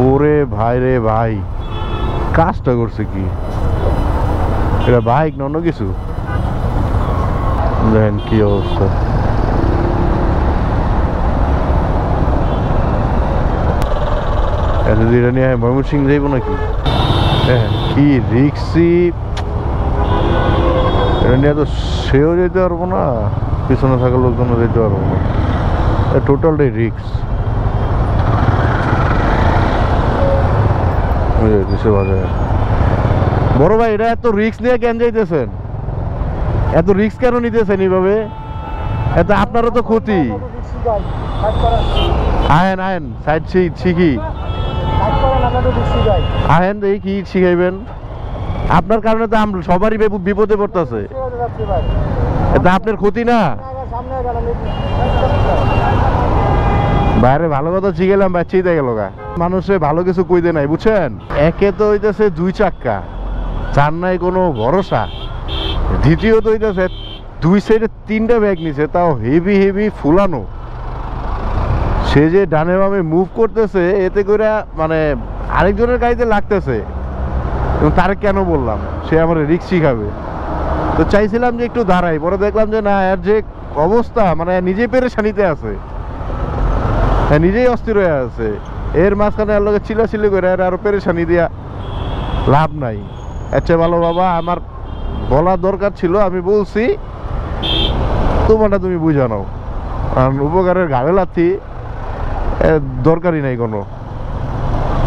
ওরে ভাই রে ভাই, কাজটা করছে কি এটা, বাইক না অন্য কিছু? দেখেন কি অবস্থা। এত দিন নিয়ে ময়মনসিং যাইব নাকি? হ্যাঁ, কি রিক্সি এটা নিয়ে, তো সেও যেতে পারবো না, পিছনে থাকা লোকজনও যেতে পারবো না, টোটালটাই রিক্স। বড় ভাই, এটা এত রিক্স নিয়ে কেন যাইতেছেন? এত রিক্স কেন নিতেছেন এইভাবে? এত আপনারও তো ক্ষতি। আহেন আহেন, সাইড শিখি। আহেন এই কি শিখাইবেন? আপনার কারণে তো সবারই বিপদে পড়তেছে। এটা আপনার ক্ষতি না? বাইরে ভালো কথা শিখেলাম, বাচ্চাইতে গেল গা। মানুষে ভালো কিছু কইতে নাই, বুঝছেন? একে তো হইতেছে 2 চাক্কা, যার নাই কোনো ভরসা। দ্বিতীয়ত হইতেছে 2 সাইডে 3টা ব্যাগ নিছে, তাও হেভি হেভি ফুলানো। সে যে ডানে বামে মুভ করতেছে, এতে করে মানে আরেকজনের গাড়িতে লাগতেছে। এবং তার কেন বললাম, সে আমার রিক্স শিখাবে। তো চাইছিলাম যে একটু দাঁড়াই, পরে দেখলাম যে না, এর যে অবস্থা, মানে নিজেই পেরেশানিতে আছে, হ্যাঁ নিজেই অস্থির হয়ে আছে। এর মাঝখানে আর লোকে চিল্লাচিল্লি করে আরো পেরেশানি দিয়া লাভ নাই। আচ্ছা ভালো বাবা, আমার বলার দরকার ছিল, আমি বলছি, তোমারটা তুমি বুঝানো। উপকারের ঘাড়ে লাথি দরকারই নাই কোনো।